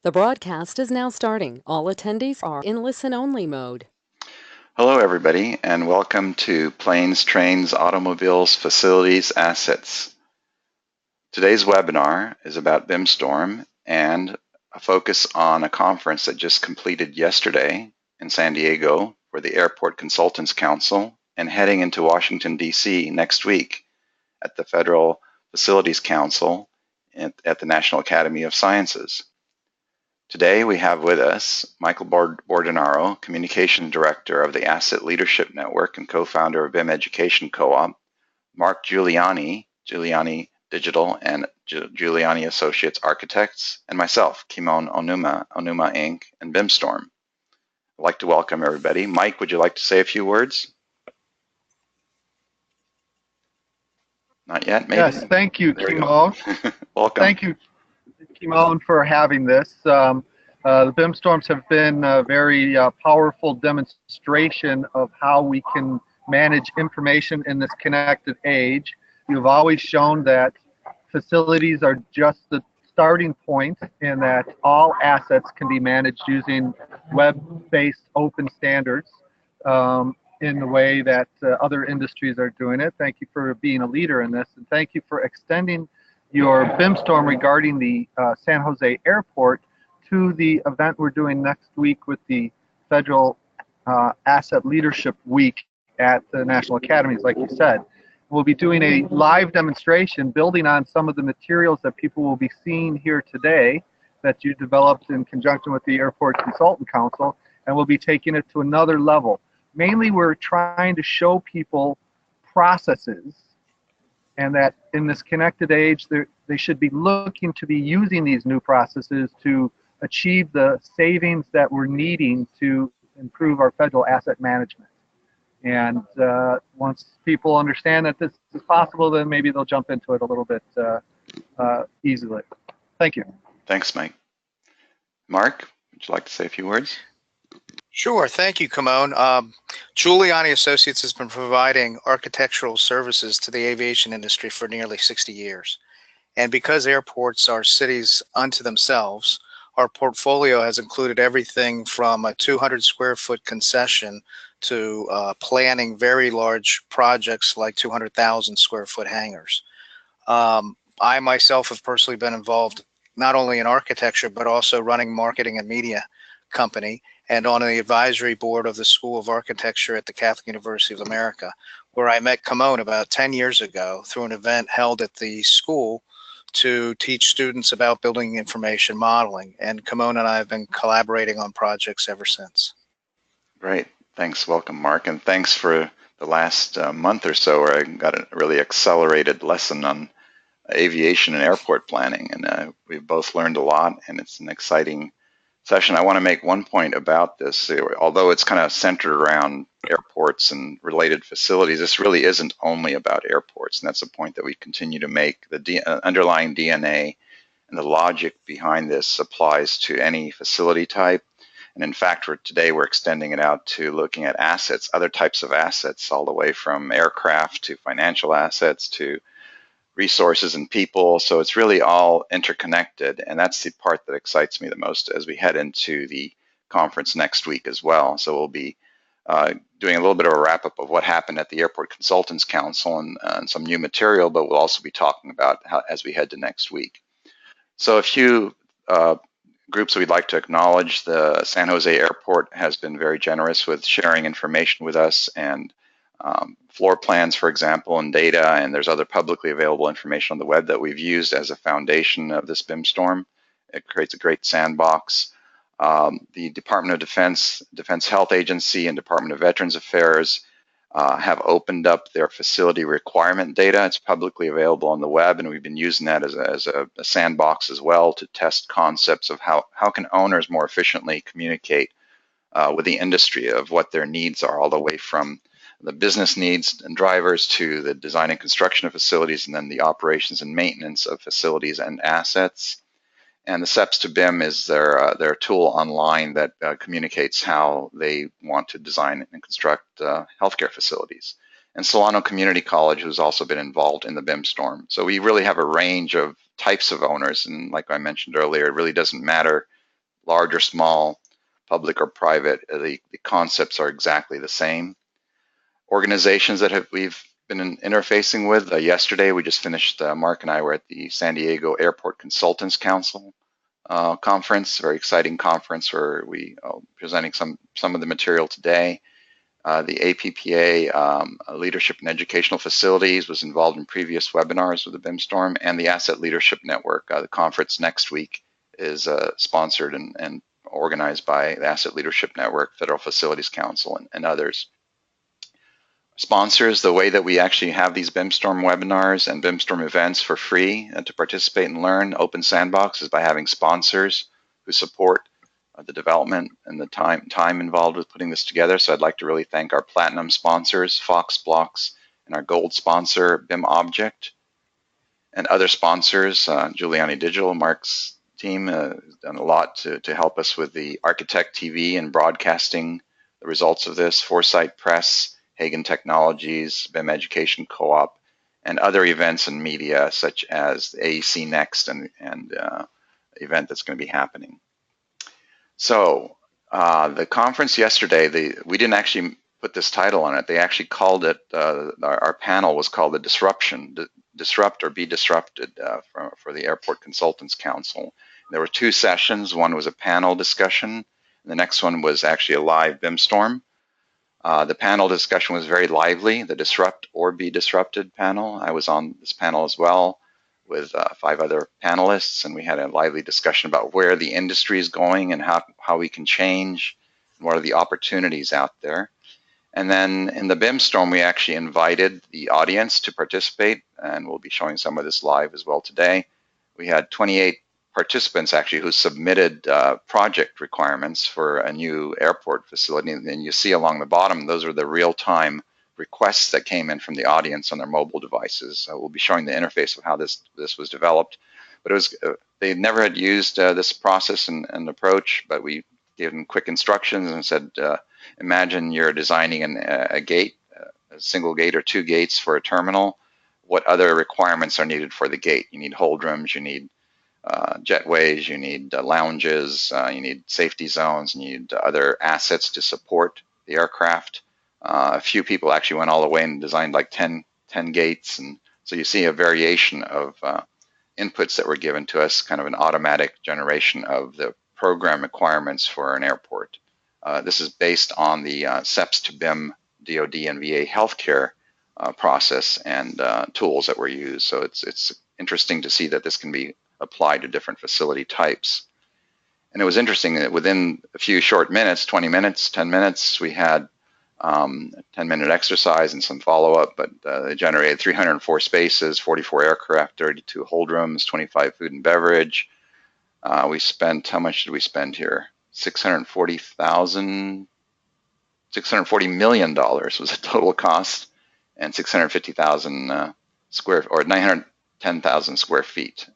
The broadcast is now starting. All attendees are in listen-only mode. Hello, everybody, and welcome to Planes, Trains, Automobiles, Facilities, Assets. Today's webinar is about BIMStorm and a focus on a conference that just completed yesterday in San Diego for the Airport Consultants Council and heading into Washington, D.C. next week at the Federal Facilities Council at the National Academy of Sciences. Today we have with us Michael Bordenaro, Communication Director of the Asset Leadership Network and co-founder of BIM Education Co-op, Mark Giuliani, Giuliani Digital and Giuliani Associates Architects, and myself, Kimon Onuma, Onuma Inc., and BIMStorm. I'd like to welcome everybody. Mike, would you like to say a few words? Not yet, maybe? Yes, thank you, Kimon. Welcome. Thank you, Kimon, for having this. The BIMStorms have been a very powerful demonstration of how we can manage information in this connected age. You've always shown that facilities are just the starting point and that all assets can be managed using web-based open standards in the way that other industries are doing it. Thank you for being a leader in this, and thank you for extending your BIMStorm regarding the San Jose Airport to the event we're doing next week with the Federal Asset Leadership Week at the National Academies, like you said. We'll be doing a live demonstration building on some of the materials that people will be seeing here today that you developed in conjunction with the Airport Consultant Council, and we'll be taking it to another level. Mainly, we're trying to show people processes, and that in this connected age, they should be looking to be using these new processes to achieve the savings that we're needing to improve our federal asset management. And once people understand that this is possible, then maybe they'll jump into it a little bit easily. Thank you. Thanks, Mike. Mark, would you like to say a few words? Sure, thank you, Kimon. Giuliani Associates has been providing architectural services to the aviation industry for nearly 60 years. And because airports are cities unto themselves, our portfolio has included everything from a 200 square foot concession to planning very large projects like 200,000 square foot hangars. I myself have personally been involved not only in architecture, but also running marketing and media company and on the advisory board of the School of Architecture at the Catholic University of America, where I met Kimon about 10 years ago through an event held at the school to teach students about building information modeling. And Kimon and I have been collaborating on projects ever since. Great. Thanks. Welcome, Mark. And thanks for the last month or so where I got a really accelerated lesson on aviation and airport planning. And we've both learned a lot, and it's an exciting session. I want to make one point about this. Although it's kind of centered around airports and related facilities, this really isn't only about airports, and that's a point that we continue to make. The underlying DNA and the logic behind this applies to any facility type. And in fact, today we're extending it out to looking at assets, other types of assets, all the way from aircraft to financial assets to resources and people. So it's really all interconnected, and that's the part that excites me the most as we head into the conference next week as well. So we'll be doing a little bit of a wrap-up of what happened at the Airport Consultants Council and some new material, but we'll also be talking about how as we head to next week. So a few groups we'd like to acknowledge. The San Jose Airport has been very generous with sharing information with us and floor plans, for example, and data, and there's other publicly available information on the web that we've used as a foundation of this BIMStorm. It creates a great sandbox. The Department of Defense, Defense Health Agency, and Department of Veterans Affairs have opened up their facility requirement data. It's publicly available on the web, and we've been using that as a sandbox as well to test concepts of how can owners more efficiently communicate with the industry of what their needs are, all the way from the business needs and drivers to the design and construction of facilities, and then the operations and maintenance of facilities and assets. And the SEPs to BIM is their tool online that communicates how they want to design and construct healthcare facilities. And Solano Community College has also been involved in the BIMStorm. So we really have a range of types of owners, and like I mentioned earlier, it really doesn't matter large or small, public or private, the concepts are exactly the same. Organizations that we've been interfacing with. Yesterday, we just finished, Mark and I were at the San Diego Airport Consultants Council conference, very exciting conference where we presenting some of the material today. The APPA Leadership and Educational Facilities was involved in previous webinars with the BIMStorm, and the Asset Leadership Network. The conference next week is sponsored and organized by the Asset Leadership Network, Federal Facilities Council, and others. Sponsors, the way that we actually have these BIMStorm webinars and BIMStorm events for free to participate and learn, open sandbox, is by having sponsors who support the development and the time involved with putting this together. So I'd like to really thank our platinum sponsors, Fox Blocks, and our gold sponsor, BIM Object, and other sponsors, Giuliani Digital, Mark's team has done a lot to help us with the Architect TV and broadcasting the results of this, Foresight Press, Hagen Technologies, BIM Education Co-op, and other events and media such as the AEC Next and event that's going to be happening. So the conference yesterday, we didn't actually put this title on it. They actually called it, our panel was called the Disrupt or Be Disrupted for the Airport Consultants Council. There were two sessions. One was a panel discussion. And the next one was actually a live BIMStorm. The panel discussion was very lively, the Disrupt or Be Disrupted panel. I was on this panel as well with 5 other panelists, and we had a lively discussion about where the industry is going and how we can change, and what are the opportunities out there. And then in the BIMStorm, we actually invited the audience to participate, and we'll be showing some of this live as well today. We had 28 participants actually who submitted project requirements for a new airport facility. And you see along the bottom, those are the real-time requests that came in from the audience on their mobile devices. So we'll be showing the interface of how this was developed. But it was they never had used this process and approach, but we gave them quick instructions and said, imagine you're designing a gate, a single gate or 2 gates for a terminal. What other requirements are needed for the gate? You need hold rooms, you need jetways, you need lounges, you need safety zones, you need other assets to support the aircraft. A few people actually went all the way and designed like 10 gates. And so you see a variation of inputs that were given to us, kind of an automatic generation of the program requirements for an airport. This is based on the SEPS to BIM DoD and VA healthcare process and tools that were used. So it's interesting to see that this can be applied to different facility types. And it was interesting that within a few short minutes, 20 minutes, 10 minutes, we had a 10-minute exercise and some follow-up, but they generated 304 spaces, 44 aircraft, 32 hold rooms, 25 food and beverage. We spent, how much did we spend here? $640 million was the total cost, and 650,000 or 910,000 square feet.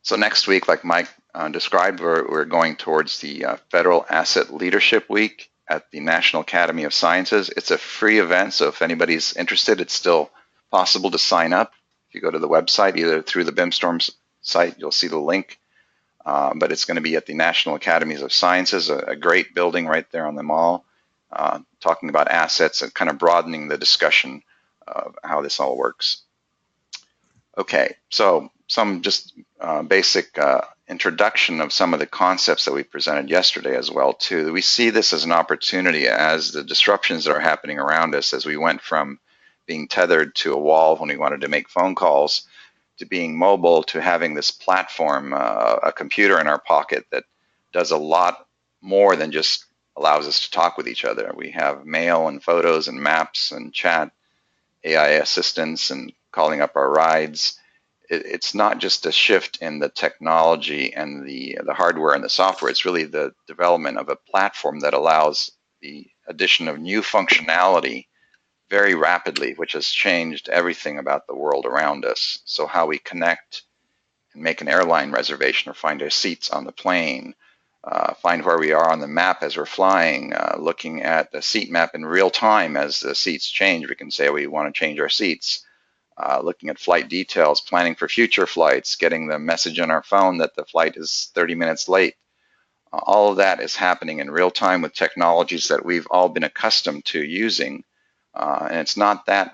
So next week, like Mike described, we're going towards the Federal Asset Leadership Week at the National Academy of Sciences. It's a free event, so if anybody's interested, it's still possible to sign up. If you go to the website, either through the BIMStorm site, you'll see the link. But it's going to be at the National Academies of Sciences, a great building right there on the mall, talking about assets and kind of broadening the discussion of how this all works. Okay, so some just basic introduction of some of the concepts that we presented yesterday as well too. We see this as an opportunity as the disruptions that are happening around us, as we went from being tethered to a wall when we wanted to make phone calls, to being mobile, to having this platform, a computer in our pocket that does a lot more than just allows us to talk with each other. We have mail and photos and maps and chat, AI assistants and calling up our rides. It's not just a shift in the technology and the hardware and the software. It's really the development of a platform that allows the addition of new functionality very rapidly, which has changed everything about the world around us. So how we connect and make an airline reservation or find our seats on the plane, find where we are on the map as we're flying, looking at the seat map in real time as the seats change. We can say we want to change our seats. looking at flight details, planning for future flights, getting the message on our phone that the flight is 30 minutes late. All of that is happening in real time with technologies that we've all been accustomed to using. And it's not that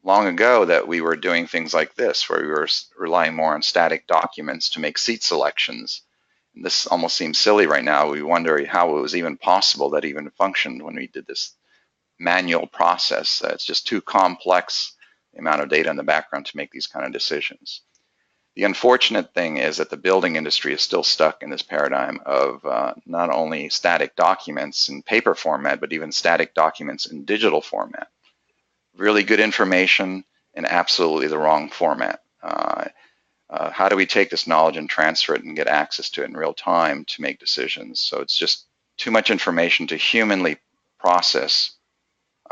long ago that we were doing things like this, where we were relying more on static documents to make seat selections. And this almost seems silly right now. We wonder how it was even possible that even functioned when we did this manual process. It's just too complex, the amount of data in the background to make these kind of decisions. The unfortunate thing is that the building industry is still stuck in this paradigm of not only static documents in paper format, but even static documents in digital format. Really good information in absolutely the wrong format. How do we take this knowledge and transfer it and get access to it in real time to make decisions? So it's just too much information to humanly process,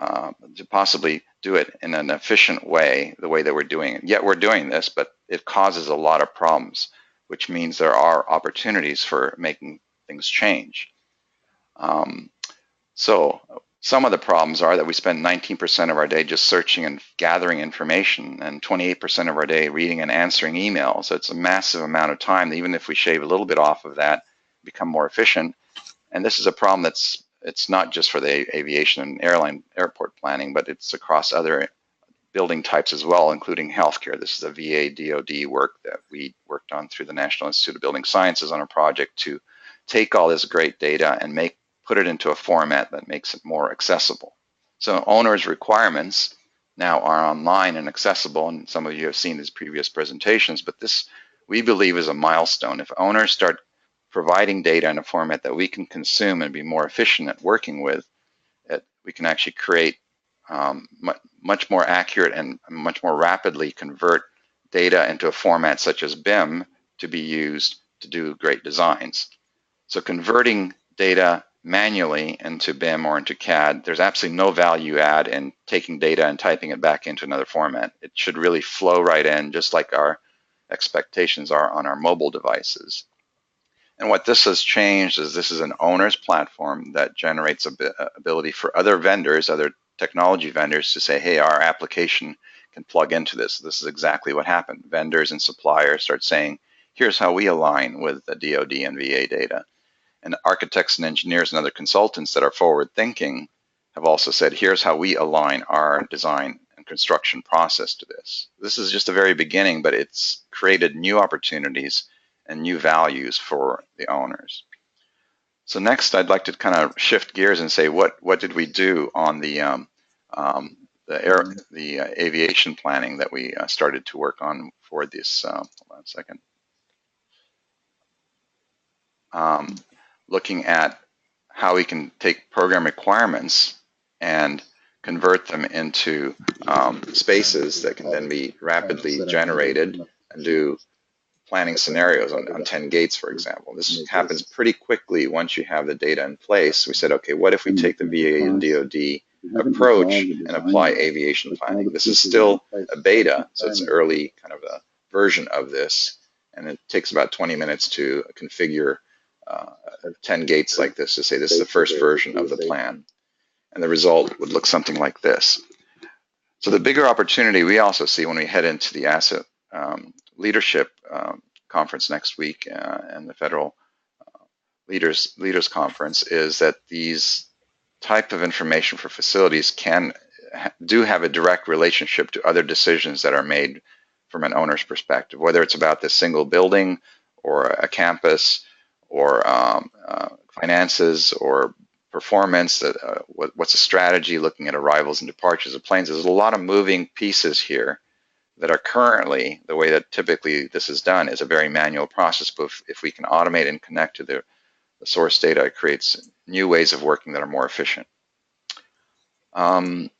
to possibly do it in an efficient way, the way that we're doing it. Yet we're doing this, but it causes a lot of problems, which means there are opportunities for making things change. So some of the problems are that we spend 19% of our day just searching and gathering information, and 28% of our day reading and answering emails. So it's a massive amount of time that even if we shave a little bit off of that, become more efficient. And this is a problem it's not just for the aviation and airport planning, but it's across other building types as well, including healthcare. This is a VA DoD work that we worked on through the National Institute of Building Sciences on a project to take all this great data and put it into a format that makes it more accessible. So owners' requirements now are online and accessible, and some of you have seen these previous presentations, but this, we believe, is a milestone. If owners start providing data in a format that we can consume and be more efficient at working with, we can actually create much more accurate and much more rapidly convert data into a format such as BIM to be used to do great designs. So converting data manually into BIM or into CAD, there's absolutely no value add in taking data and typing it back into another format. It should really flow right in, just like our expectations are on our mobile devices. And what this has changed is this is an owner's platform that generates ability for other vendors, other technology vendors to say, hey, our application can plug into this. This is exactly what happened. Vendors and suppliers start saying, here's how we align with the DoD and VA data. And architects and engineers and other consultants that are forward thinking have also said, here's how we align our design and construction process to this. This is just the very beginning, but it's created new opportunities and new values for the owners. So next, I'd like to kind of shift gears and say, what did we do on the aviation planning that we started to work on for this? Hold on a second. Looking at how we can take program requirements and convert them into spaces that can then be rapidly generated and do planning scenarios on 10 gates, for example. This happens pretty quickly once you have the data in place. We said, okay, what if we take the VA and DoD approach and apply aviation planning? This is still a beta, so it's an early kind of a version of this, and it takes about 20 minutes to configure 10 gates like this to say this is the first version of the plan. And the result would look something like this. So the bigger opportunity we also see when we head into the asset leadership conference next week and the federal leaders conference is that these type of information for facilities do have a direct relationship to other decisions that are made from an owner's perspective, whether it's about this single building or a campus or finances or performance, what's a strategy looking at arrivals and departures of planes. There's a lot of moving pieces here that are currently, the way that typically this is done is a very manual process, but if we can automate and connect to the source data, it creates new ways of working that are more efficient. And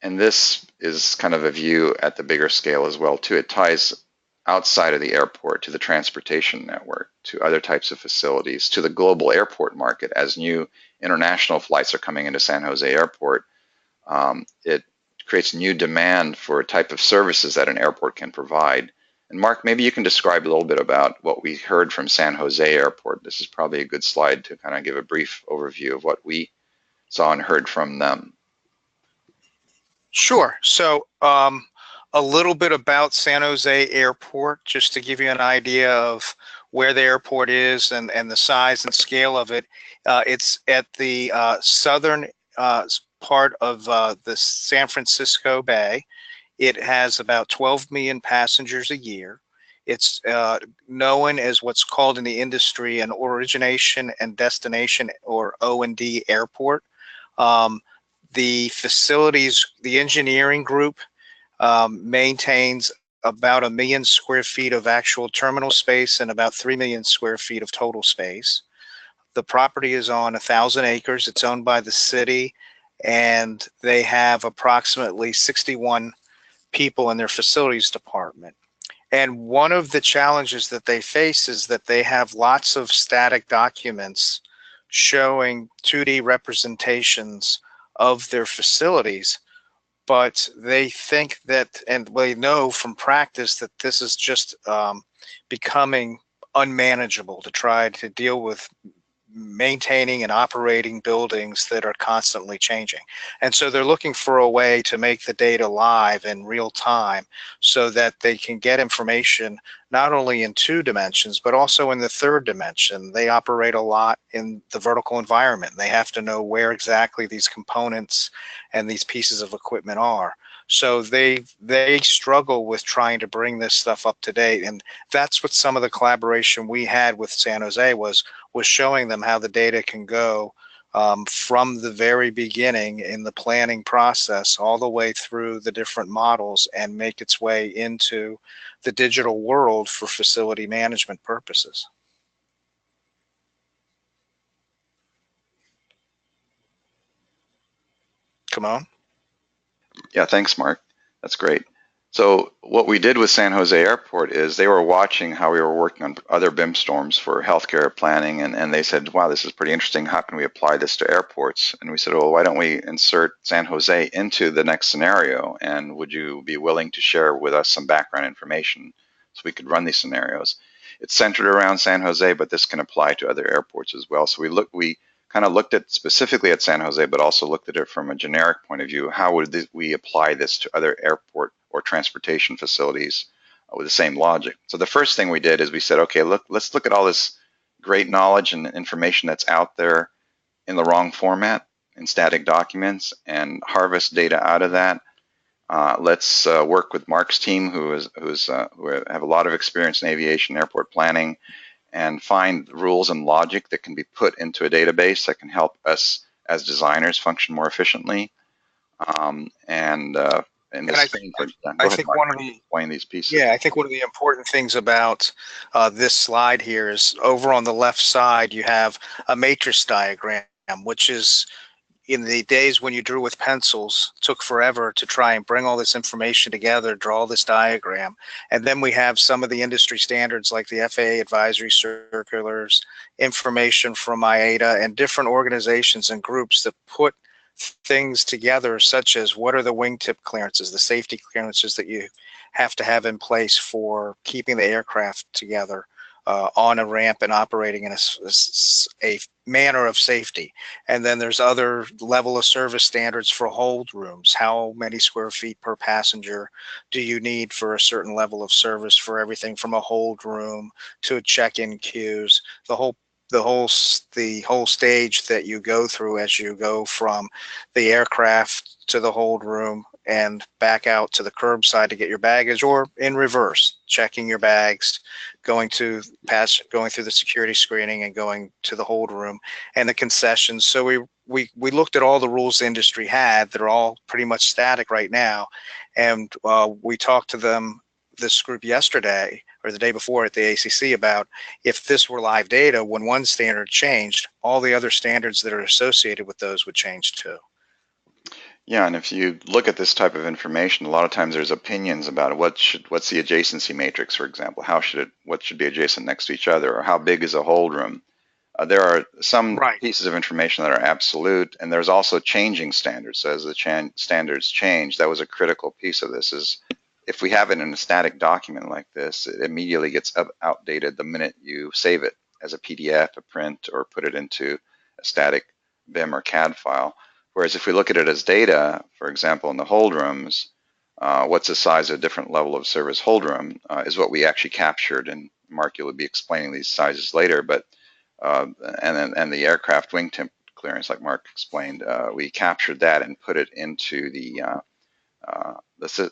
this is kind of a view at the bigger scale as well too. It ties outside of the airport to the transportation network, to other types of facilities, to the global airport market. As new international flights are coming into San Jose Airport, it creates new demand for a type of services that an airport can provide. And Mark, maybe you can describe a little bit about what we heard from San Jose Airport. This is probably a good slide to kind of give a brief overview of what we saw and heard from them. Sure. So A little bit about San Jose Airport, just to give you an idea of where the airport is and the size and scale of it. It's at the southern part of the San Francisco Bay. It has about 12 million passengers a year. It's known as what's called in the industry an origination and destination, or O&D airport. The facilities, the engineering group maintains about 1 million square feet of actual terminal space and about 3 million square feet of total space. The property is on 1,000 acres. It's owned by the city, and they have approximately 61 people in their facilities department. And one of the challenges that they face is that they have lots of static documents showing 2D representations of their facilities, but they think that, and they know from practice, that this is just becoming unmanageable to try to deal with maintaining and operating buildings that are constantly changing. And so they're looking for a way to make the data live in real time so that they can get information not only in 2 dimensions, but also in the 3rd dimension. They operate a lot in the vertical environment. They have to know where exactly these components and these pieces of equipment are. So they struggle with trying to bring this stuff up to date. And that's what some of the collaboration we had with San Jose was showing them how the data can go from the very beginning in the planning process all the way through the different models and make its way into the digital world for facility management purposes. Come on. Yeah, thanks, Mark. That's great. So what we did with San Jose Airport is they were watching how we were working on other BIMStorms for healthcare planning, and they said, wow, this is pretty interesting. How can we apply this to airports? And we said, well, why don't we insert San Jose into the next scenario? And would you be willing to share with us some background information so we could run these scenarios? It's centered around San Jose, but this can apply to other airports as well. So we kind of looked at specifically at San Jose, but also looked at it from a generic point of view. How would we apply this to other airport or transportation facilities with the same logic? So the first thing we did is we said, okay, let's look at all this great knowledge and information that's out there in the wrong format, in static documents, and harvest data out of that. Let's work with Mark's team, who have a lot of experience in aviation airport planning, and find rules and logic that can be put into a database that can help us as designers function more efficiently. I think one of the important things about this slide here is over on the left side, you have a matrix diagram, which is, in the days when you drew with pencils, took forever to try and bring all this information together, draw this diagram. And then we have some of the industry standards like the FAA advisory circulars, information from IATA, and different organizations and groups that put things together, such as what are the wingtip clearances, the safety clearances that you have to have in place for keeping the aircraft together on a ramp and operating in a manner of safety. And then there's other level of service standards for hold rooms. How many square feet per passenger do you need for a certain level of service, for everything from a hold room to check-in queues, the whole stage that you go through as you go from the aircraft to the hold room and back out to the curbside to get your baggage, or in reverse, checking your bags, going through the security screening and going to the hold room and the concessions. So we looked at all the rules the industry had. They're all pretty much static right now. And we talked to this group yesterday or the day before at the ACC about if this were live data, when one standard changed, all the other standards that are associated with those would change too. Yeah, and if you look at this type of information, a lot of times there's opinions about what's the adjacency matrix, for example. What should be adjacent next to each other, or how big is a hold room? There are some pieces of information that are absolute, and there's also changing standards. So as the standards change, that was a critical piece of this. Is if we have it in a static document like this, it immediately gets outdated the minute you save it as a PDF, a print, or put it into a static BIM or CAD file. Whereas if we look at it as data, for example, in the hold rooms, what's the size of a different level of service hold room is what we actually captured. And Mark, you'll be explaining these sizes later, but and the aircraft wing temp clearance, like Mark explained, we captured that and put it into the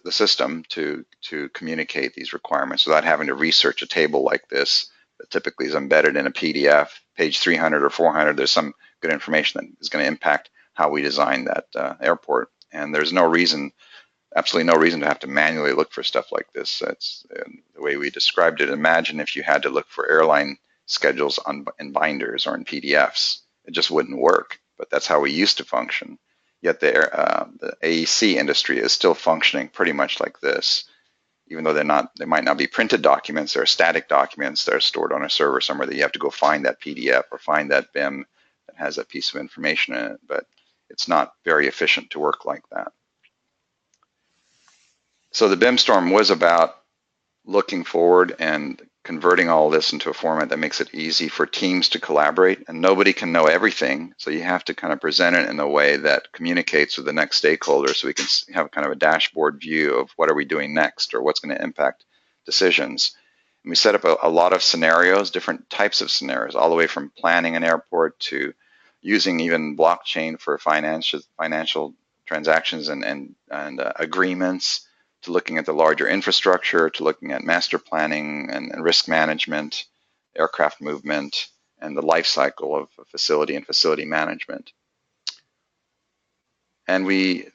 system to communicate these requirements without having to research a table like this that typically is embedded in a PDF, page 300 or 400. There's some good information that is going to impact how we design that airport. And there's no reason, absolutely no reason to have to manually look for stuff like this. That's the way we described it. Imagine if you had to look for airline schedules in binders or in PDFs. It just wouldn't work, but that's how we used to function. Yet the AEC industry is still functioning pretty much like this, even though they might not be printed documents. They're static documents that are stored on a server somewhere that you have to go find that PDF or find that BIM that has that piece of information in it, but it's not very efficient to work like that. So the BIMStorm was about looking forward and converting all this into a format that makes it easy for teams to collaborate, and nobody can know everything, so you have to kind of present it in a way that communicates with the next stakeholder so we can have kind of a dashboard view of what are we doing next or what's going to impact decisions. And we set up a lot of scenarios, different types of scenarios, all the way from planning an airport to using even blockchain for financial transactions and agreements, to looking at the larger infrastructure, to looking at master planning and risk management, aircraft movement, and the life cycle of a facility and facility management. And we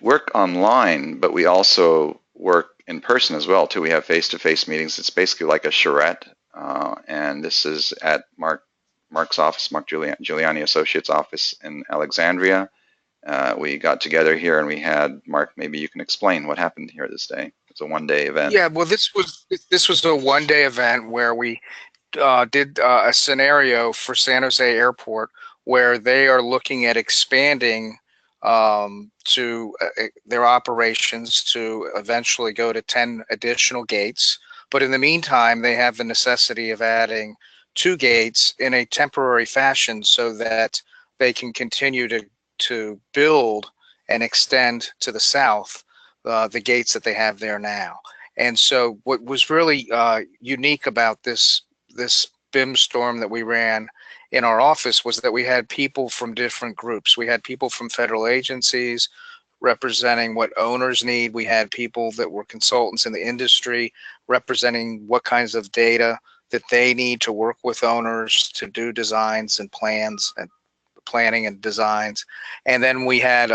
work online, but we also work in person as well too. We have face-to-face meetings. It's basically like a charrette, and this is at Mark's office, Mark Giuliani Associates office in Alexandria. We got together here and we had, Mark, maybe you can explain what happened here this day. It's a one-day event. Yeah, well, this was a one-day event where we did a scenario for San Jose Airport where they are looking at expanding to their operations to eventually go to 10 additional gates. But in the meantime, they have the necessity of adding 2 gates in a temporary fashion so that they can continue to build and extend to the south the gates that they have there now. And so what was really unique about this BIMStorm that we ran in our office was that we had people from different groups. We had people from federal agencies representing what owners need. We had people that were consultants in the industry representing what kinds of data that they need to work with owners to do designs and plans and planning and designs. And then we had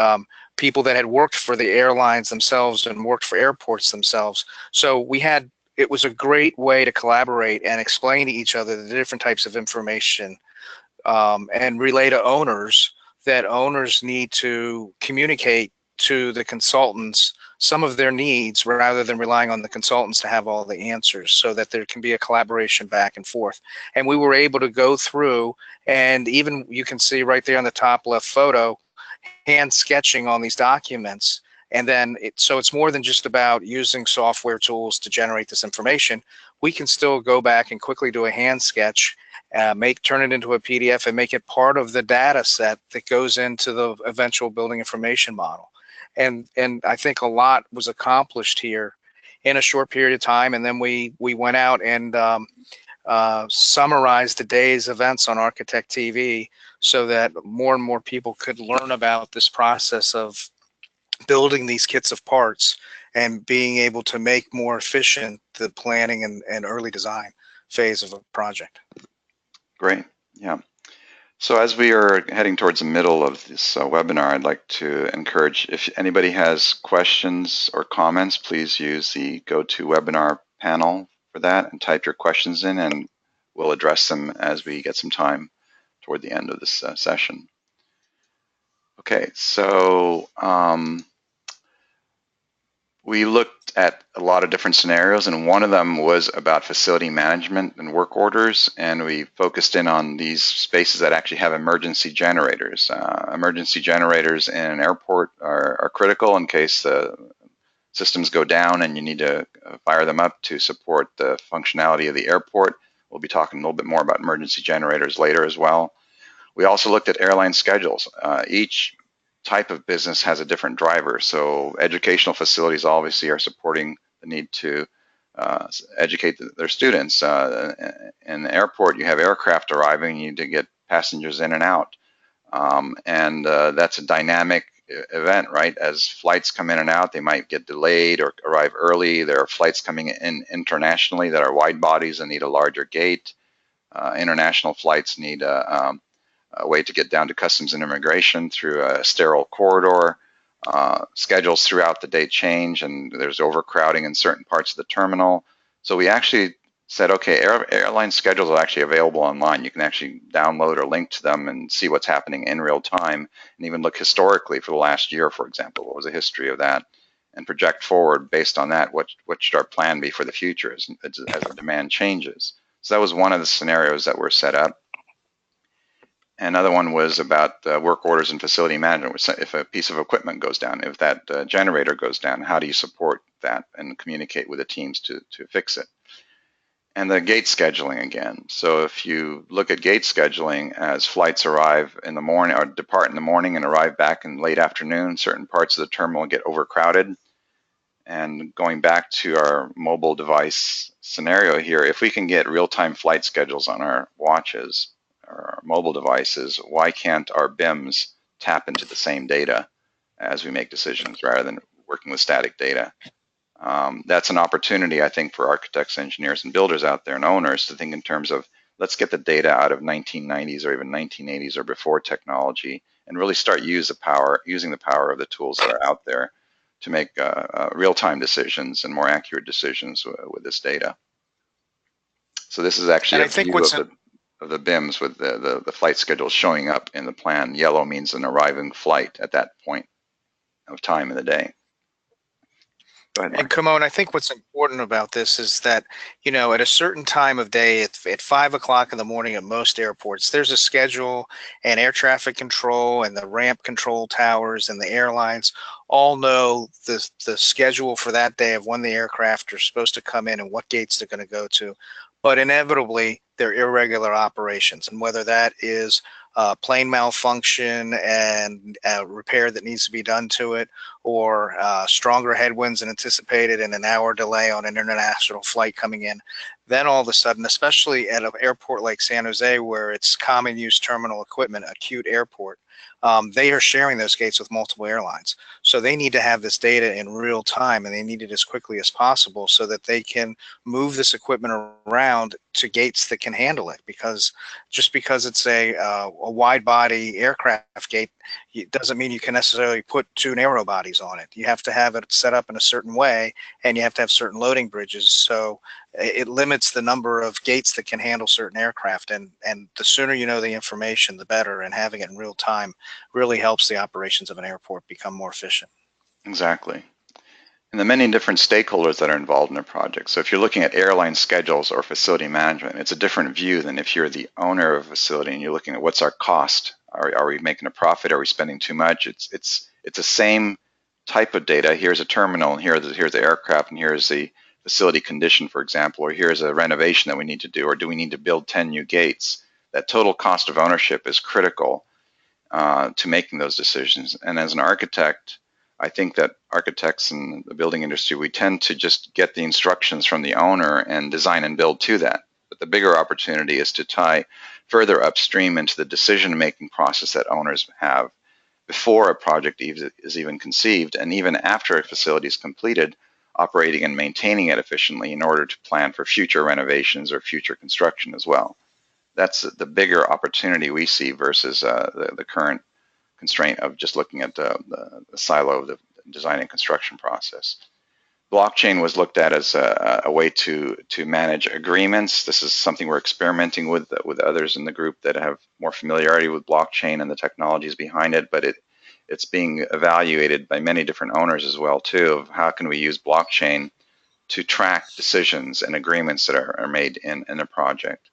people that had worked for the airlines themselves and worked for airports themselves. So it was a great way to collaborate and explain to each other the different types of information and relay to owners that owners need to communicate to the consultants some of their needs rather than relying on the consultants to have all the answers, so that there can be a collaboration back and forth. And we were able to go through, and even you can see right there on the top left photo, hand sketching on these documents. And then so it's more than just about using software tools to generate this information. We can still go back and quickly do a hand sketch, turn it into a PDF and make it part of the data set that goes into the eventual building information model. And I think a lot was accomplished here in a short period of time. And then we went out and summarized the day's events on Architect TV so that more and more people could learn about this process of building these kits of parts and being able to make more efficient the planning and early design phase of a project. Great, yeah. So as we are heading towards the middle of this webinar, I'd like to encourage, if anybody has questions or comments, please use the GoToWebinar panel for that and type your questions in, and we'll address them as we get some time toward the end of this session. Okay, so we looked at a lot of different scenarios, and one of them was about facility management and work orders, and we focused in on these spaces that actually have emergency generators. Emergency generators in an airport are critical in case the systems go down and you need to fire them up to support the functionality of the airport. We'll be talking a little bit more about emergency generators later as well. We also looked at airline schedules. Each type of business has a different driver. So educational facilities obviously are supporting the need to educate their students. In the airport, you have aircraft arriving, you need to get passengers in and out. That's a dynamic event, right? As flights come in and out, they might get delayed or arrive early. There are flights coming in internationally that are wide bodies and need a larger gate. International flights need a way to get down to customs and immigration through a sterile corridor. Schedules throughout the day change, and there's overcrowding in certain parts of the terminal. So we actually said, okay, airline schedules are actually available online. You can actually download or link to them and see what's happening in real time, and even look historically for the last year, for example. What was the history of that? And project forward based on that. What should our plan be for the future as the demand changes? So that was one of the scenarios that were set up. Another one was about work orders and facility management. If a piece of equipment goes down, if that generator goes down, how do you support that and communicate with the teams to fix it? And the gate scheduling again. So if you look at gate scheduling as flights arrive in the morning or depart in the morning and arrive back in late afternoon, certain parts of the terminal get overcrowded. And going back to our mobile device scenario here, if we can get real-time flight schedules on our watches, our mobile devices, why can't our BIMs tap into the same data as we make decisions rather than working with static data? That's an opportunity, I think, for architects, engineers, and builders out there and owners to think in terms of, let's get the data out of 1990s or even 1980s or before technology and really start using the power of the tools that are out there to make real-time decisions and more accurate decisions with this data. So this is actually a view of the BIMs with the flight schedule showing up in the plan. Yellow means an arriving flight at that point of time in the day. Go ahead, Mark. And Kimon, I think what's important about this is that, you know, at a certain time of day, at 5 o'clock in the morning at most airports, there's a schedule, and air traffic control and the ramp control towers and the airlines all know the schedule for that day of when the aircraft are supposed to come in and what gates they're going to go to. But inevitably, they're irregular operations, and whether that is plane malfunction and repair that needs to be done to it, or stronger headwinds than anticipated and an hour delay on an international flight coming in, then all of a sudden, especially at an airport like San Jose, where it's common use terminal equipment, acute airport, they are sharing those gates with multiple airlines. So they need to have this data in real time, and they need it as quickly as possible so that they can move this equipment around to gates that can handle it. Because just because it's a wide body aircraft gate, it doesn't mean you can necessarily put 2 narrow bodies on it. You have to have it set up in a certain way, and you have to have certain loading bridges. So it limits the number of gates that can handle certain aircraft. And the sooner you know the information, the better. And having it in real time really helps the operations of an airport become more efficient. Exactly. And the many different stakeholders that are involved in the project. So if you're looking at airline schedules or facility management, it's a different view than if you're the owner of a facility and you're looking at what's our cost. Are we making a profit? Are we spending too much? It's the same type of data. Here's a terminal, and here's the aircraft, and here's the facility condition, for example, or here's a renovation that we need to do, or do we need to build 10 new gates? That total cost of ownership is critical to making those decisions. And as an architect, I think that architects in the building industry, we tend to just get the instructions from the owner and design and build to that. But the bigger opportunity is to tie further upstream into the decision-making process that owners have before a project is even conceived, and even after a facility is completed, operating and maintaining it efficiently in order to plan for future renovations or future construction as well. That's the bigger opportunity we see versus the current constraint of just looking at the silo of the design and construction process. Blockchain was looked at as a way to manage agreements. This is something we're experimenting with others in the group that have more familiarity with blockchain and the technologies behind it, but it's being evaluated by many different owners as well too, of how can we use blockchain to track decisions and agreements that are made in a project.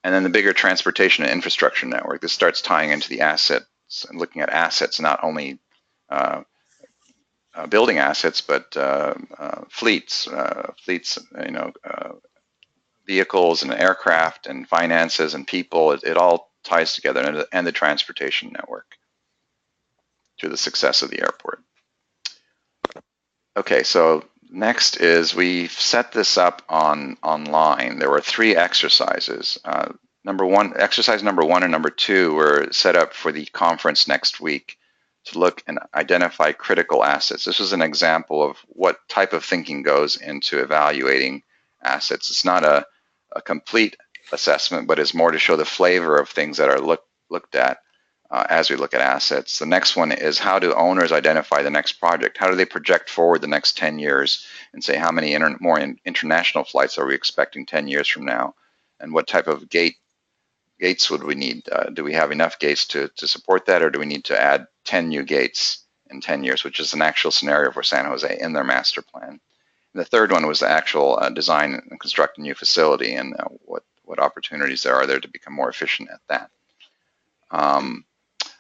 And then the bigger transportation and infrastructure network, this starts tying into the assets and looking at assets, not only building assets, but fleets, vehicles and aircraft and finances and people. It all ties together, and the transportation network. to the success of the airport. Okay, so next is we've set this up online. There were 3 exercises. Exercise number 1 and number 2 were set up for the conference next week to look and identify critical assets. This was an example of what type of thinking goes into evaluating assets. It's not a complete assessment, but it's more to show the flavor of things that are looked at as we look at assets. The next one is, how do owners identify the next project? How do they project forward the next 10 years and say how many more international flights are we expecting 10 years from now? And what type of gates would we need? Do we have enough gates to support that, or do we need to add 10 new gates in 10 years, which is an actual scenario for San Jose in their master plan? And the third one was the actual design and construct a new facility, and what opportunities there are there to become more efficient at that.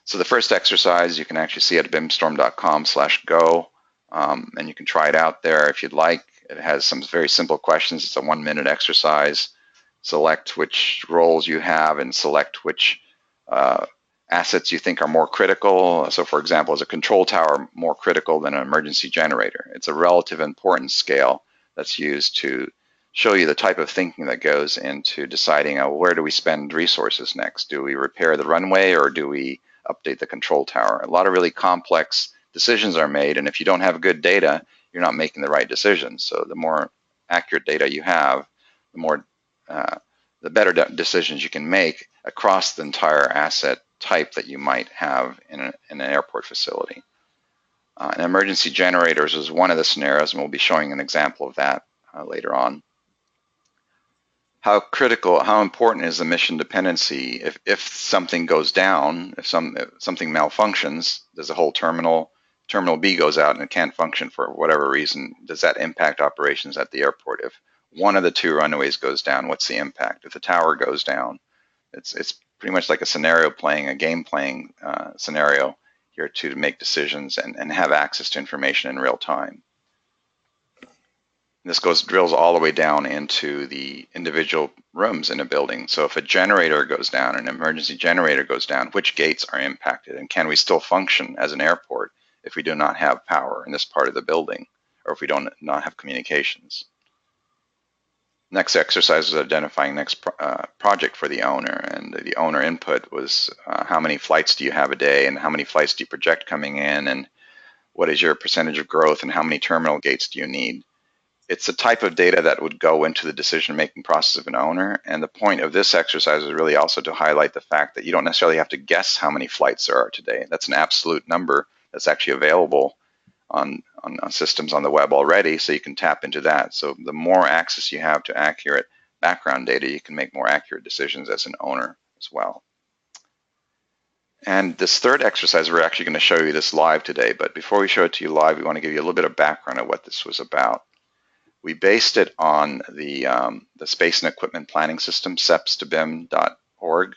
So the first exercise you can actually see at bimstorm.com/go, and you can try it out there if you'd like. It has some very simple questions. It's a 1-minute exercise. Select which roles you have and select which assets you think are more critical. So for example, is a control tower more critical than an emergency generator? It's a relative importance scale that's used to show you the type of thinking that goes into deciding where do we spend resources next? Do we repair the runway, or do we update the control tower? A lot of really complex decisions are made, and if you don't have good data, you're not making the right decisions. So the more accurate data you have, the better decisions you can make across the entire asset type that you might have in an airport facility. And emergency generators is one of the scenarios, and we'll be showing an example of that later on. How important is the mission dependency? If something goes down, if something malfunctions, does the whole terminal B goes out and it can't function for whatever reason, does that impact operations at the airport? If one of the 2 runways goes down, what's the impact? If the tower goes down, it's pretty much like a game playing scenario here to make decisions and have access to information in real time. This drills all the way down into the individual rooms in a building. So if a generator goes down, an emergency generator goes down, which gates are impacted? And can we still function as an airport if we do not have power in this part of the building, or if we not have communications? Next exercise was identifying next project for the owner. And the owner input was how many flights do you have a day, and how many flights do you project coming in, and what is your percentage of growth, and how many terminal gates do you need? It's the type of data that would go into the decision-making process of an owner. And the point of this exercise is really also to highlight the fact that you don't necessarily have to guess how many flights there are today. That's an absolute number that's actually available on systems on the web already, so you can tap into that. So the more access you have to accurate background data, you can make more accurate decisions as an owner as well. And this third exercise, we're actually going to show you this live today. But before we show it to you live, we want to give you a little bit of background of what this was about. We based it on the Space and Equipment Planning System, seps2bim.org,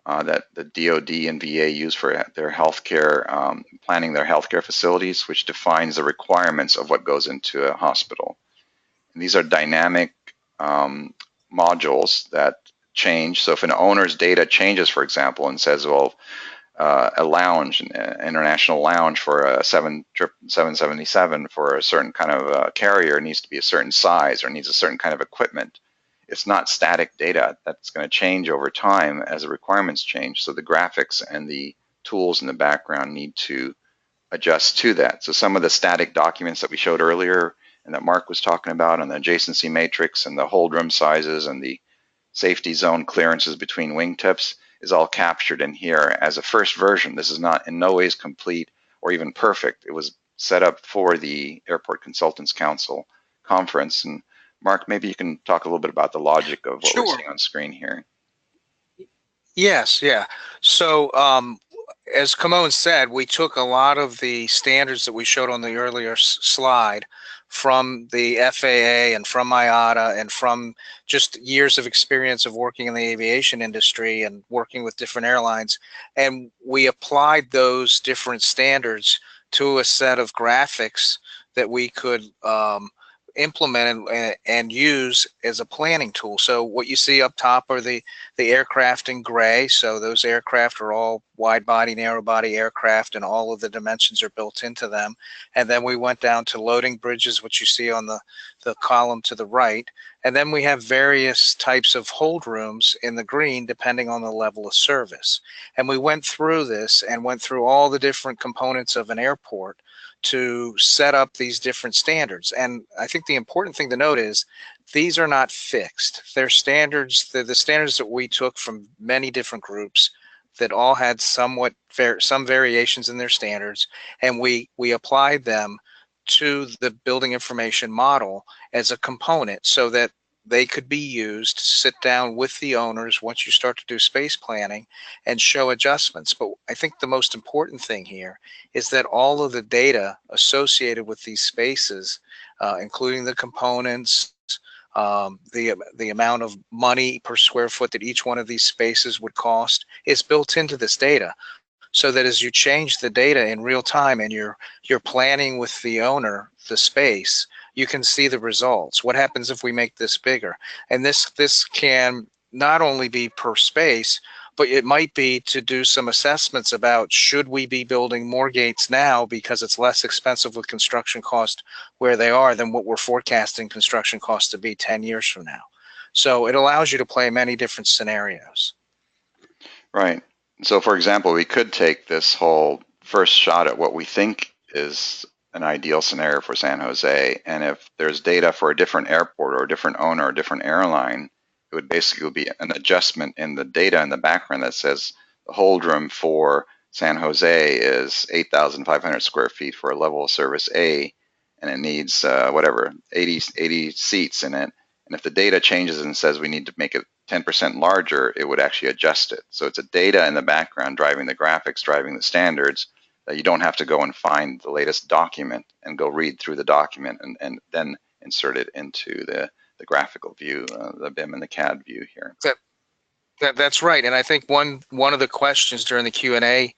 that the DoD and VA use for their healthcare, planning their healthcare facilities, which defines the requirements of what goes into a hospital. And these are dynamic modules that change. So if an owner's data changes, for example, and says, well, a lounge, an international lounge for a 777 for a certain kind of carrier needs to be a certain size or needs a certain kind of equipment. It's not static data. That's going to change over time as the requirements change. So the graphics and the tools in the background need to adjust to that. So some of the static documents that we showed earlier and that Mark was talking about, and the adjacency matrix and the hold room sizes and the safety zone clearances between wingtips, is all captured in here as a first version. This is not in no ways complete or even perfect. It was set up for the Airport Consultants Council conference. And Mark, maybe you can talk a little bit about the logic of what we're seeing on screen here. Yes, yeah. So as Kamon said, we took a lot of the standards that we showed on the earlier slide from the FAA and from IATA and from just years of experience of working in the aviation industry and working with different airlines. And we applied those different standards to a set of graphics that we could implement and use as a planning tool. So what you see up top are the aircraft in gray. So those aircraft are all wide body, narrow body aircraft, and all of the dimensions are built into them. And then we went down to loading bridges, which you see on the column to the right. And then we have various types of hold rooms in the green, depending on the level of service. And we went through this and went through all the different components of an airport to set up these different standards. And I think the important thing to note is these are not fixed. They're standards, they're the standards that we took from many different groups that all had some variations in their standards, and we applied them to the building information model as a component so that they could be used to sit down with the owners once you start to do space planning and show adjustments. But I think the most important thing here is that all of the data associated with these spaces, including the components, the amount of money per square foot that each one of these spaces would cost, is built into this data, so that as you change the data in real time and you're planning with the owner the space, you can see the results. What happens if we make this bigger? And this can not only be per space, but it might be to do some assessments about, should we be building more gates now because it's less expensive with construction cost where they are than what we're forecasting construction costs to be 10 years from now. So it allows you to play many different scenarios. Right. So, for example, we could take this whole first shot at what we think is an ideal scenario for San Jose, and if there's data for a different airport or a different owner or a different airline, it would basically be an adjustment in the data in the background that says the hold room for San Jose is 8,500 square feet for a level of service A, and it needs whatever, 80 seats in it. And if the data changes and says we need to make it 10% larger, it would actually adjust it. So it's a data in the background driving the graphics, driving the standards, that you don't have to go and find the latest document and go read through the document and then insert it into the graphical view, the BIM and the CAD view here. That's right. And I think one of the questions during the Q&A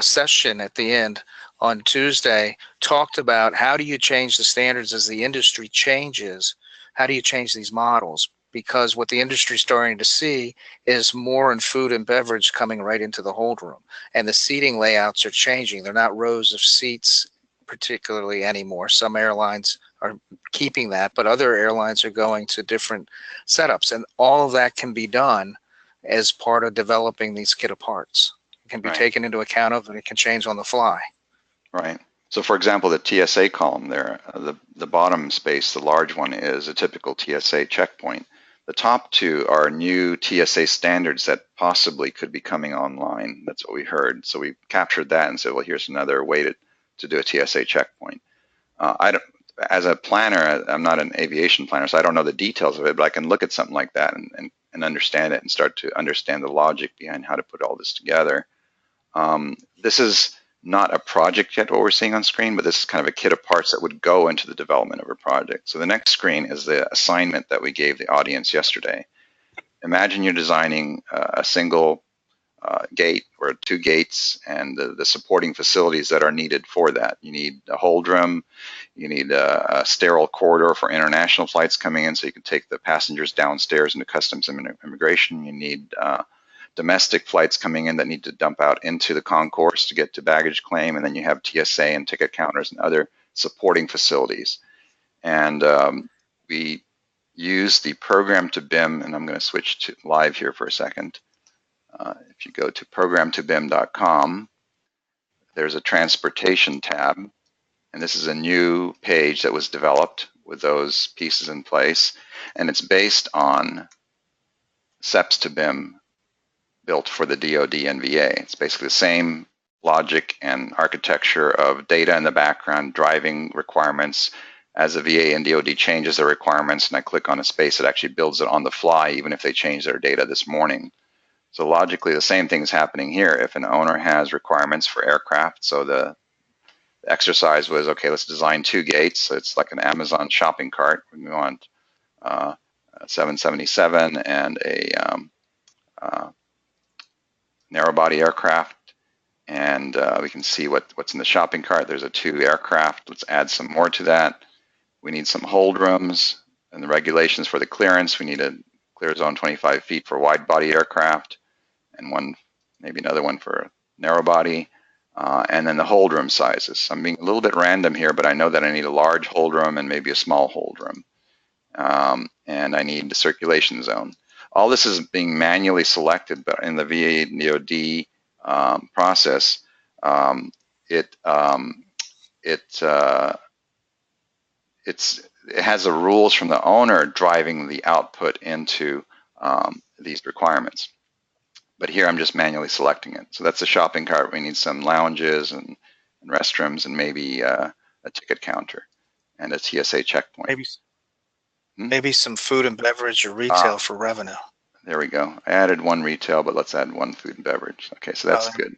session at the end on Tuesday talked about, how do you change the standards as the industry changes? How do you change these models? Because what the industry is starting to see is more in food and beverage coming right into the hold room. And the seating layouts are changing. They're not rows of seats particularly anymore. Some airlines are keeping that, but other airlines are going to different setups. And all of that can be done as part of developing these kit of parts. It can be taken into account of, and it can change on the fly. Right. So, for example, the TSA column there, the bottom space, the large one, is a typical TSA checkpoint. The top two are new TSA standards that possibly could be coming online. That's what we heard. So we captured that and said, well, here's another way to do a TSA checkpoint. As a planner, I'm not an aviation planner, so I don't know the details of it, but I can look at something like that and understand it and start to understand the logic behind how to put all this together. This is not a project yet, what we're seeing on screen, but this is kind of a kit of parts that would go into the development of a project. So the next screen is the assignment that we gave the audience yesterday. Imagine you're designing a single gate or two gates and the supporting facilities that are needed for that. You need a hold room, you need a sterile corridor for international flights coming in so you can take the passengers downstairs into customs and immigration. You need domestic flights coming in that need to dump out into the concourse to get to baggage claim, and then you have TSA and ticket counters and other supporting facilities. And we use the program to BIM, and I'm going to switch to live here for a second. If you go to programtobim.com, there's a transportation tab, and this is a new page that was developed with those pieces in place, and it's based on SEPs to BIM built for the DoD and VA. It's basically the same logic and architecture of data in the background driving requirements. As the VA and DoD changes their requirements and I click on a space, it actually builds it on the fly, even if they change their data this morning. So logically, the same thing is happening here. If an owner has requirements for aircraft, so the exercise was, okay, let's design two gates. So it's like an Amazon shopping cart. We want 777 and a narrow body aircraft, and we can see what's in the shopping cart. There's a two aircraft. Let's add some more to that. We need some hold rooms and the regulations for the clearance. We need a clear zone 25 feet for wide body aircraft and one, maybe another one for narrow body. And then the hold room sizes. I'm being a little bit random here, but I know that I need a large hold room and maybe a small hold room. And I need the circulation zone. All this is being manually selected, but in the VA DoD process, it has the rules from the owner driving the output into these requirements. But here I'm just manually selecting it. So that's a shopping cart. We need some lounges and restrooms and maybe a ticket counter and a TSA checkpoint. Maybe some food and beverage or retail for revenue. There we go. I added one retail, but let's add one food and beverage. Okay, so that's good.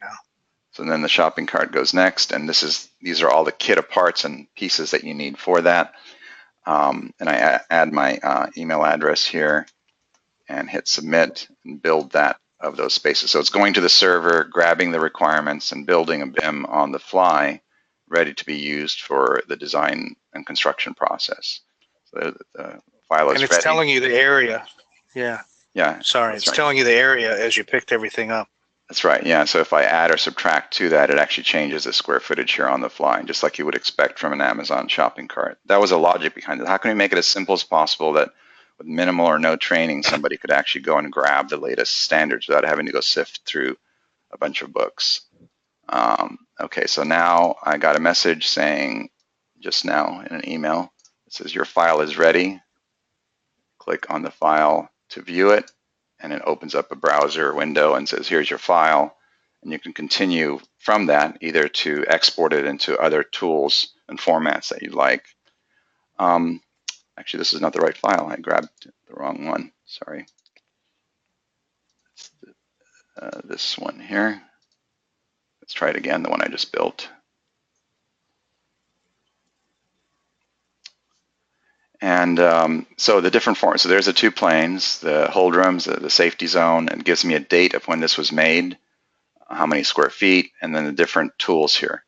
So then the shopping cart goes next, and these are all the kit of parts and pieces that you need for that. And I add my email address here and hit submit and build that of those spaces. So it's going to the server, grabbing the requirements and building a BIM on the fly, ready to be used for the design and construction process. So the file is ready. And it's telling you the area. Yeah. Yeah. Sorry, it's telling you the area as you picked everything up. That's right, yeah. So if I add or subtract to that, it actually changes the square footage here on the fly, just like you would expect from an Amazon shopping cart. That was the logic behind it. How can we make it as simple as possible that with minimal or no training, somebody could actually go and grab the latest standards without having to go sift through a bunch of books? Okay, so now I got a message saying, just now in an email, it says your file is ready. Click on the file to view it, and it opens up a browser window and says, here's your file. And you can continue from that either to export it into other tools and formats that you'd like. Actually, this is not the right file. I grabbed the wrong one. Sorry. It's this one here. Let's try it again, the one I just built. And so the different forms. So there's the two planes, the hold rooms, the safety zone. It gives me a date of when this was made, how many square feet, and then the different tools here.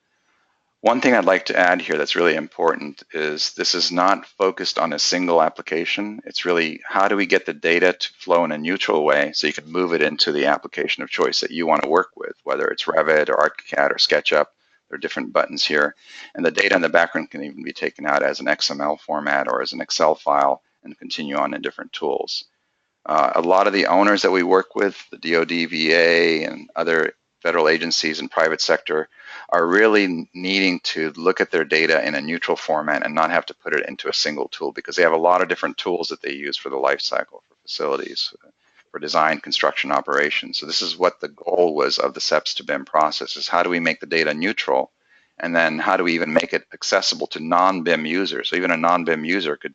One thing I'd like to add here that's really important is this is not focused on a single application. It's really how do we get the data to flow in a neutral way so you can move it into the application of choice that you want to work with, whether it's Revit or ArchiCAD or SketchUp. There are different buttons here. And the data in the background can even be taken out as an XML format or as an Excel file and continue on in different tools. A lot of the owners that we work with, the DoD, VA, and other federal agencies and private sector, are really needing to look at their data in a neutral format and not have to put it into a single tool, because they have a lot of different tools that they use for the life cycle, for facilities, for design, construction, operations. So this is what the goal was of the SEPS to BIM process, is how do we make the data neutral, and then how do we even make it accessible to non-BIM users? So even a non-BIM user could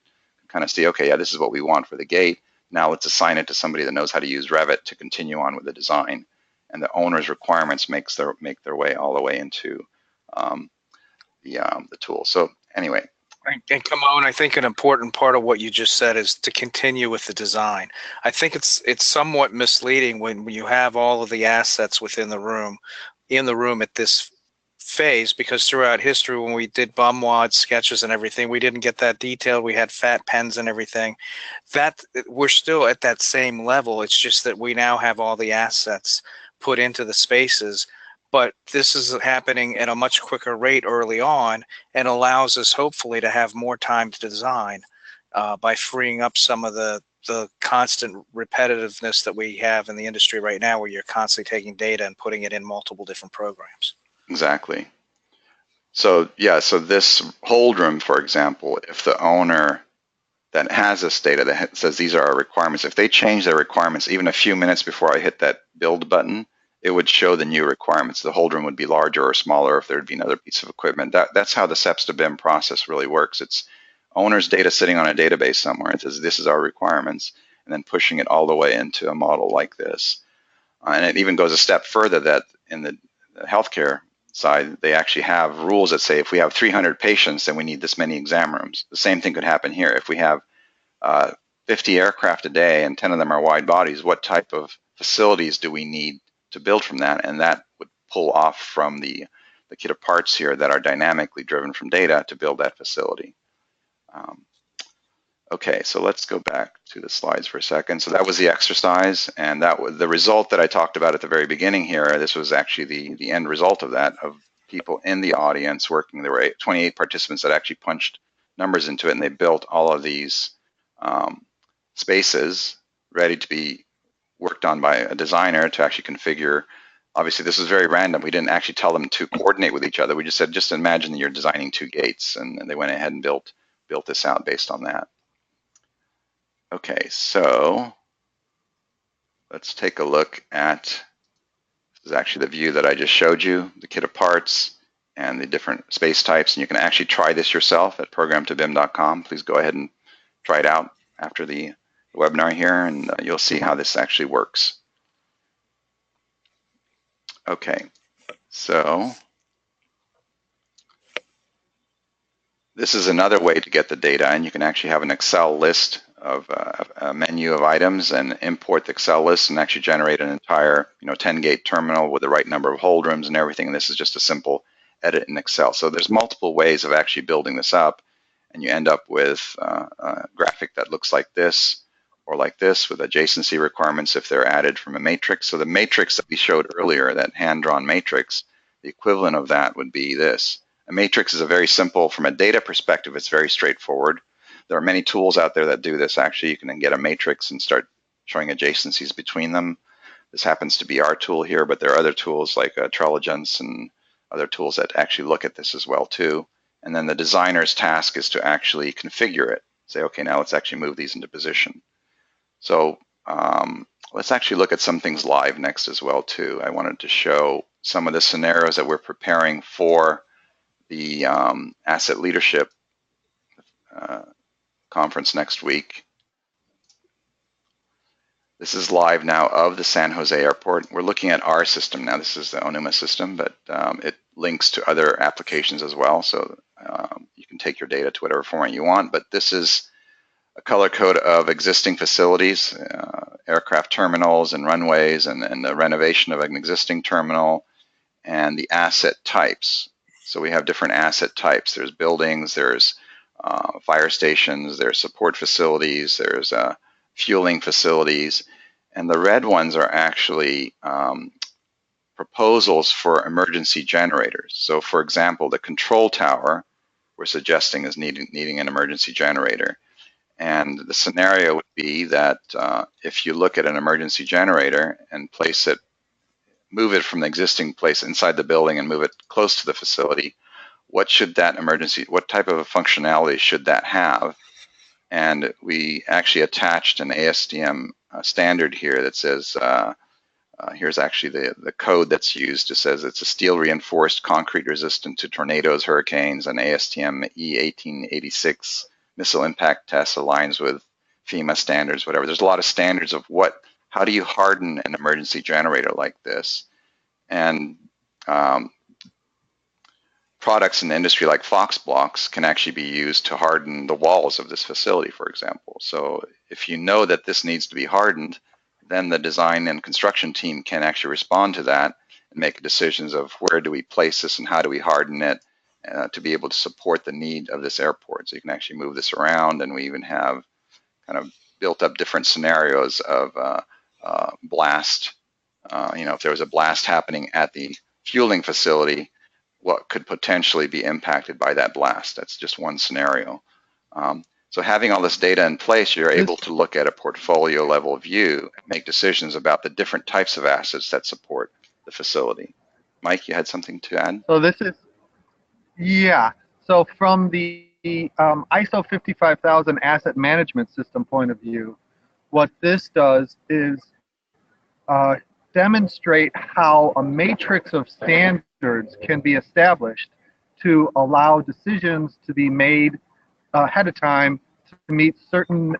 kind of see, okay, yeah, this is what we want for the gate. Now let's assign it to somebody that knows how to use Revit to continue on with the design. And the owner's requirements make their way all the way into the tool. So anyway. And come on, I think an important part of what you just said is to continue with the design. I think it's somewhat misleading when you have all of the assets within the room, at this phase, because throughout history, when we did BUMWAD sketches and everything, we didn't get that detailed. We had fat pens and everything. That we're still at that same level. It's just that we now have all the assets put into the spaces, but this is happening at a much quicker rate early on and allows us hopefully to have more time to design by freeing up some of the constant repetitiveness that we have in the industry right now, where you're constantly taking data and putting it in multiple different programs. Exactly. So yeah, so this hold room, for example, if the owner that has this data that says these are our requirements, if they change their requirements even a few minutes before I hit that build button, it would show the new requirements. The hold room would be larger or smaller if there'd be another piece of equipment. That's how the SEPS to BIM process really works. It's owner's data sitting on a database somewhere. It says this is our requirements, and then pushing it all the way into a model like this. And it even goes a step further, that in the healthcare side, they actually have rules that say if we have 300 patients, then we need this many exam rooms. The same thing could happen here. If we have 50 aircraft a day and 10 of them are wide bodies, what type of facilities do we need to build from that? And that would pull off from the kit of parts here that are dynamically driven from data to build that facility. Um, okay, so let's go back to the slides for a second. So that was the exercise, and that was the result that I talked about at the very beginning here. This was actually the end result of that, of people in the audience working. There were 28 participants that actually punched numbers into it, and they built all of these spaces ready to be worked on by a designer to actually configure. Obviously, this was very random. We didn't actually tell them to coordinate with each other. We just said, just imagine that you're designing two gates, and they went ahead and built this out based on that. Okay, so let's take a look at, this is actually the view that I just showed you, the kit of parts and the different space types, and you can actually try this yourself at programtobim.com. Please go ahead and try it out after the webinar here, and you'll see how this actually works. Okay, so this is another way to get the data, and you can actually have an Excel list of a menu of items and import the Excel list and actually generate an entire 10-gate terminal with the right number of hold rooms and everything. And this is just a simple edit in Excel. So there's multiple ways of actually building this up, and you end up with a graphic that looks like this or like this with adjacency requirements if they're added from a matrix. So the matrix that we showed earlier, that hand-drawn matrix, the equivalent of that would be this. A matrix is a very simple, from a data perspective, it's very straightforward. There are many tools out there that do this. Actually, you can get a matrix and start showing adjacencies between them. This happens to be our tool here, but there are other tools like Trelligence and other tools that actually look at this as well too. And then the designer's task is to actually configure it. Say, okay, now let's actually move these into position. So let's actually look at some things live next as well too. I wanted to show some of the scenarios that we're preparing for the asset leadership conference next week. This is live now of the San Jose Airport. We're looking at our system now. This is the Onuma system, but it links to other applications as well. So you can take your data to whatever format you want, but this is a color code of existing facilities, aircraft terminals and runways, and the renovation of an existing terminal, and the asset types. So we have different asset types. There's buildings, there's fire stations, there's support facilities, there's fueling facilities, and the red ones are actually proposals for emergency generators. So for example, the control tower we're suggesting is needing an emergency generator. And the scenario would be that if you look at an emergency generator and place it, move it from the existing place inside the building and move it close to the facility, what type of a functionality should that have? And we actually attached an ASTM standard here that says, here's actually the code that's used. It says it's a steel reinforced, concrete resistant to tornadoes, hurricanes, and ASTM E1886 missile impact test aligns with FEMA standards, whatever. There's a lot of standards of how do you harden an emergency generator like this? And products in the industry like Fox blocks can actually be used to harden the walls of this facility, for example. So if you know that this needs to be hardened, then the design and construction team can actually respond to that and make decisions of where do we place this and how do we harden it to be able to support the need of this airport. So you can actually move this around, and we even have kind of built up different scenarios of blast. If there was a blast happening at the fueling facility, what could potentially be impacted by that blast. That's just one scenario. So having all this data in place, you're able to look at a portfolio level view and make decisions about the different types of assets that support the facility. Mike, you had something to add? So this is, yeah. So from the ISO 55000 asset management system point of view, what this does is demonstrate how a matrix of standards can be established to allow decisions to be made ahead of time to meet certain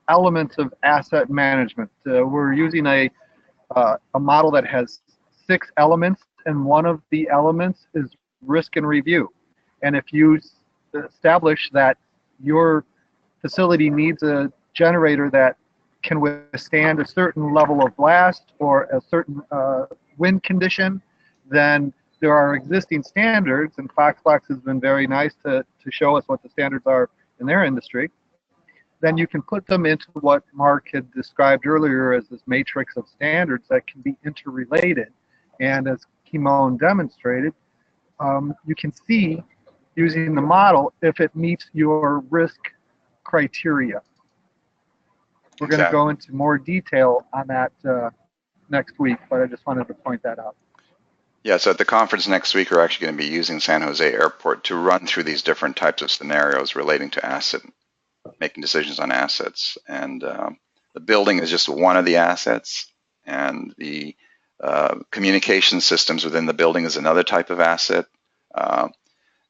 elements of asset management. We're using a model that has 6 elements, and one of the elements is risk and review. And if you establish that your facility needs a generator that can withstand a certain level of blast or a certain wind condition, then there are existing standards, and Foxbox has been very nice to show us what the standards are in their industry, then you can put them into what Mark had described earlier as this matrix of standards that can be interrelated. And as Kimon demonstrated, you can see using the model if it meets your risk criteria. We're going to go into more detail on that next week, but I just wanted to point that out. Yeah, so at the conference next week, we're actually going to be using San Jose Airport to run through these different types of scenarios relating to making decisions on assets. And the building is just one of the assets, and the communication systems within the building is another type of asset.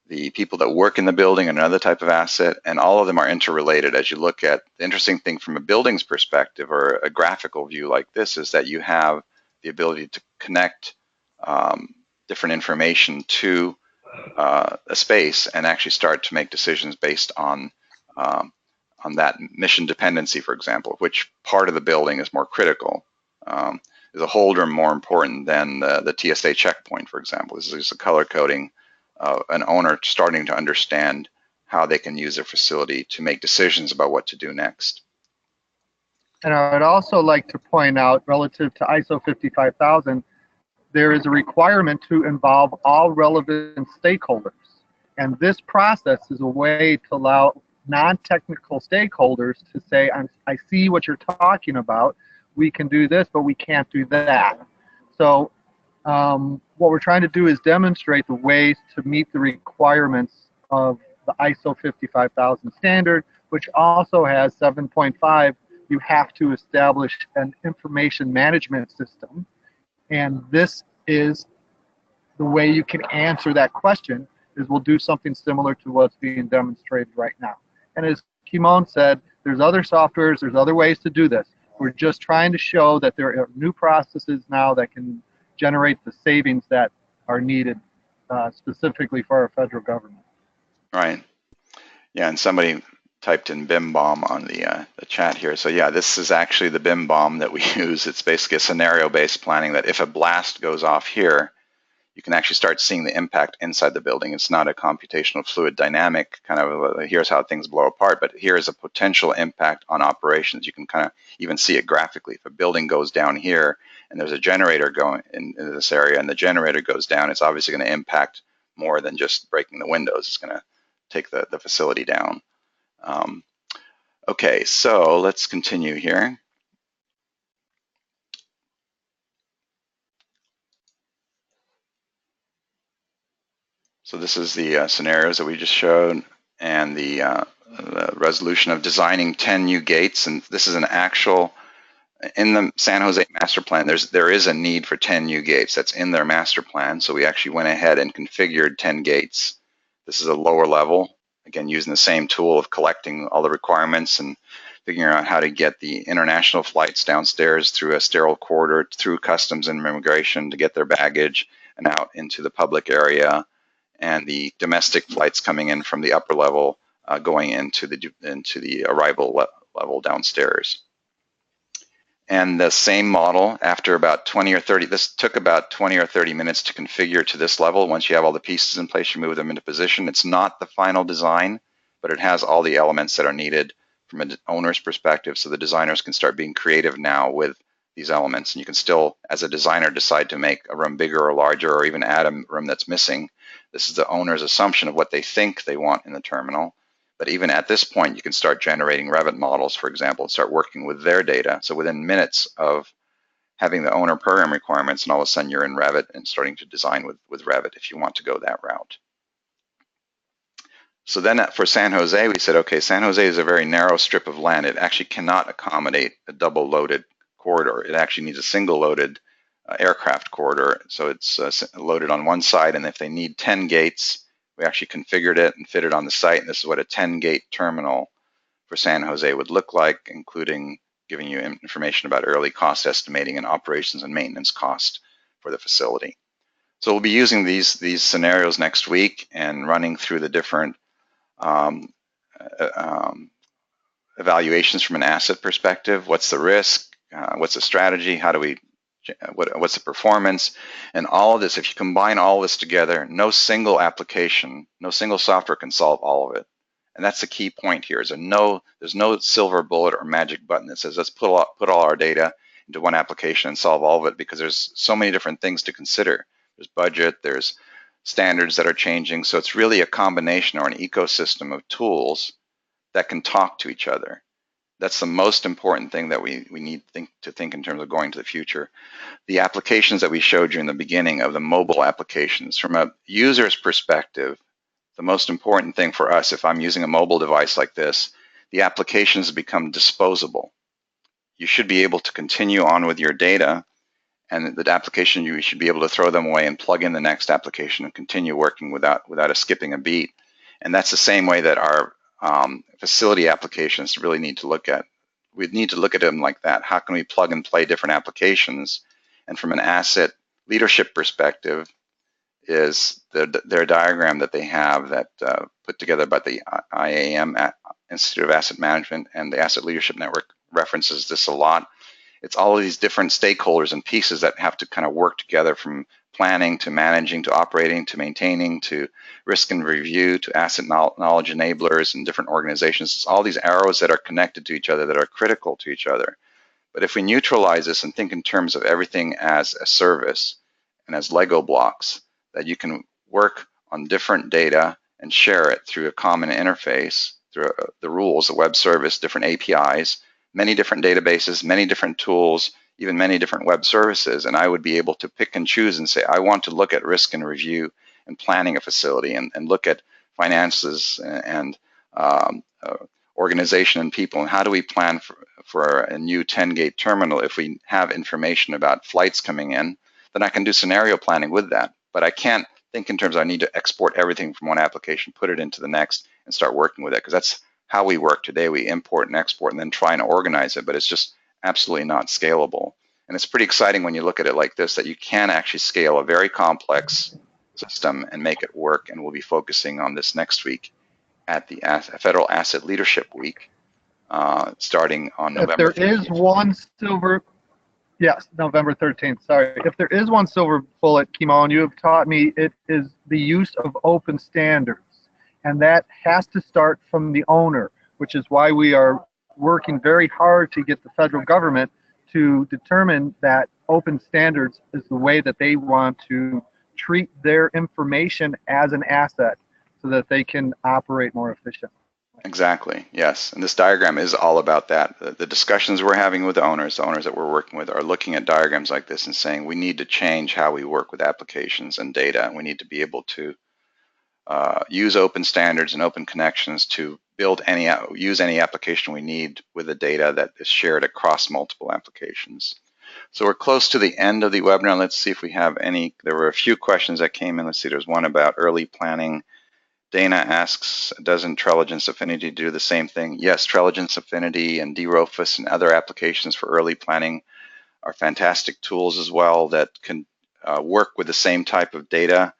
The people that work in the building are another type of asset, and all of them are interrelated. As you look at the interesting thing from a building's perspective or a graphical view like this is that you have the ability to connect different information to a space and actually start to make decisions based on that mission dependency, for example, which part of the building is more critical. Is a holder more important than the TSA checkpoint, for example? This is a color coding an owner starting to understand how they can use their facility to make decisions about what to do next. And I would also like to point out, relative to ISO 55000, there is a requirement to involve all relevant stakeholders. And this process is a way to allow non-technical stakeholders to say, I see what you're talking about. We can do this, but we can't do that. So what we're trying to do is demonstrate the ways to meet the requirements of the ISO 55000 standard, which also has 7.5. You have to establish an information management system. And this is the way you can answer that question, is we'll do something similar to what's being demonstrated right now. And as Kimon said, there's other softwares, there's other ways to do this. We're just trying to show that there are new processes now that can generate the savings that are needed specifically for our federal government. Right. Yeah, and somebody typed in BIMStorm on the chat here. So yeah, this is actually the BIMStorm that we use. It's basically a scenario-based planning that if a blast goes off here, you can actually start seeing the impact inside the building. It's not a computational fluid dynamic kind of here's how things blow apart, but here's a potential impact on operations. You can kind of even see it graphically. If a building goes down here and there's a generator going in this area and the generator goes down, it's obviously going to impact more than just breaking the windows. It's going to take the facility down. Okay, so let's continue here. So this is the scenarios that we just showed, and the resolution of designing 10 new gates. And this is an actual, in the San Jose master plan, there is a need for 10 new gates. That's in their master plan. So we actually went ahead and configured 10 gates. This is a lower level, again, using the same tool of collecting all the requirements and figuring out how to get the international flights downstairs through a sterile corridor, through customs and immigration to get their baggage and out into the public area, and the domestic flights coming in from the upper level going into the arrival level downstairs. And the same model, after about 20 or 30, this took about 20 or 30 minutes to configure to this level. Once you have all the pieces in place, you move them into position. It's not the final design, but it has all the elements that are needed from an owner's perspective, so the designers can start being creative now with these elements. And you can still, as a designer, decide to make a room bigger or larger, or even add a room that's missing. This is the owner's assumption of what they think they want in the terminal. But even at this point, you can start generating Revit models, for example, and start working with their data. So within minutes of having the owner program requirements, and all of a sudden you're in Revit and starting to design with Revit if you want to go that route. So then for San Jose, we said, okay, San Jose is a very narrow strip of land. It actually cannot accommodate a double loaded corridor. It actually needs a single loaded aircraft corridor. So it's loaded on one side, and if they need 10 gates, we actually configured it and fit it on the site. And this is what a 10-gate terminal for San Jose would look like, including giving you information about early cost estimating and operations and maintenance cost for the facility. So we'll be using these scenarios next week and running through the different evaluations from an asset perspective. What's the risk? What's the strategy? How do we? What's the performance? And all of this, if you combine all of this together, no single application, no single software can solve all of it. And that's the key point here. There's no silver bullet or magic button that says let's put all our data into one application and solve all of it, because there's so many different things to consider. There's budget, there's standards that are changing. So it's really a combination or an ecosystem of tools that can talk to each other. That's the most important thing that we need to think in terms of going to the future. The applications that we showed you in the beginning of the mobile applications, from a user's perspective, the most important thing for us, if I'm using a mobile device like this, the applications become disposable. You should be able to continue on with your data, and the application, you should be able to throw them away and plug in the next application and continue working without a skipping a beat. And that's the same way that our facility applications really need to look at. We need to look at them like that. How can we plug and play different applications? And from an asset leadership perspective, is their diagram that they have that put together by the IAM, Institute of Asset Management, and the Asset Leadership Network references this a lot. It's all of these different stakeholders and pieces that have to kind of work together, from planning to managing to operating to maintaining to risk and review to asset knowledge enablers and different organizations. It's all these arrows that are connected to each other that are critical to each other. But if we neutralize this and think in terms of everything as a service and as Lego blocks, that you can work on different data and share it through a common interface, through the rules, the web service, different APIs, many different databases, many different tools, even many different web services. And I would be able to pick and choose and say, I want to look at risk and review and planning a facility, and look at finances and organization and people, and how do we plan for a new 10-gate terminal. If we have information about flights coming in, then I can do scenario planning with that. But I can't think in terms of I need to export everything from one application, put it into the next, and start working with it, because that's how we work today. We import and export and then try and organize it, but it's just absolutely not scalable. And it's pretty exciting when you look at it like this, that you can actually scale a very complex system and make it work. And we'll be focusing on this next week at the Federal Asset Leadership Week, starting on November 13th. If there is one silver, yes, November 13th, sorry. If there is one silver bullet, Kimon, you have taught me, it is the use of open standards. And that has to start from the owner, which is why we are working very hard to get the federal government to determine that open standards is the way that they want to treat their information as an asset, so that they can operate more efficiently. Exactly, yes. And this diagram is all about that. The discussions we're having with the owners that we're working with, are looking at diagrams like this and saying we need to change how we work with applications and data. And we need to be able to use open standards and open connections to use any application we need with the data that is shared across multiple applications. So we're close to the end of the webinar. Let's see if we have any. There were a few questions that came in. Let's see, there's one about early planning. Dana asks, does Intelligence Affinity do the same thing? Yes, Intelligence Affinity and DROFUS and other applications for early planning are fantastic tools as well that can work with the same type of data,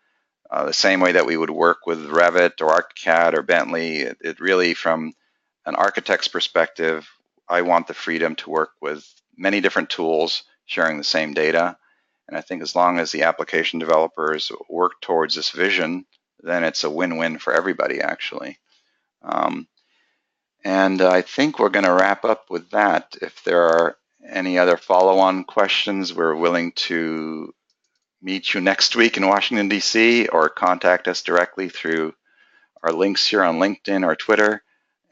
the same way that we would work with Revit or ArchiCAD or Bentley. It really, from an architect's perspective, I want the freedom to work with many different tools sharing the same data. And I think as long as the application developers work towards this vision, then it's a win-win for everybody, actually. And I think we're going to wrap up with that. If there are any other follow-on questions, we're willing to meet you next week in Washington, D.C., or contact us directly through our links here on LinkedIn or Twitter.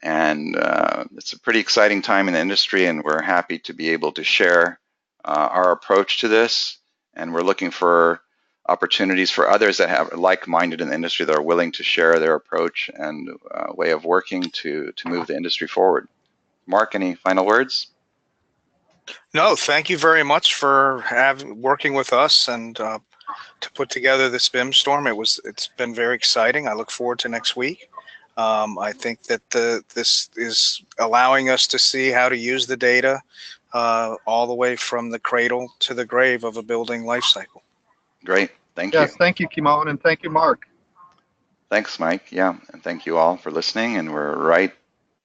And it's a pretty exciting time in the industry, and we're happy to be able to share our approach to this. And we're looking for opportunities for others that have like-minded in the industry that are willing to share their approach and way of working to move the industry forward. Mark, any final words? No, thank you very much for working with us and to put together this BIMStorm. It's been very exciting. I look forward to next week. I think that this is allowing us to see how to use the data all the way from the cradle to the grave of a building life cycle. Great, thank you. Yes, thank you, Kimon, and thank you, Mark. Thanks, Mike. Yeah, and thank you all for listening. And we're right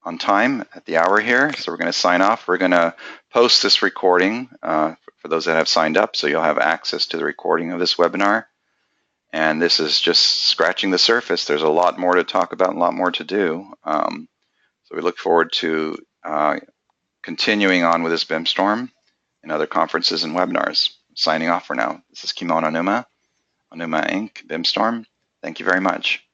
on time at the hour here, so we're going to sign off. We're going to post this recording for those that have signed up, so you'll have access to the recording of this webinar. And this is just scratching the surface. There's a lot more to talk about and a lot more to do. So we look forward to continuing on with this BIMStorm and other conferences and webinars. Signing off for now. This is Kimon Onuma, Onuma Inc., BIMStorm. Thank you very much.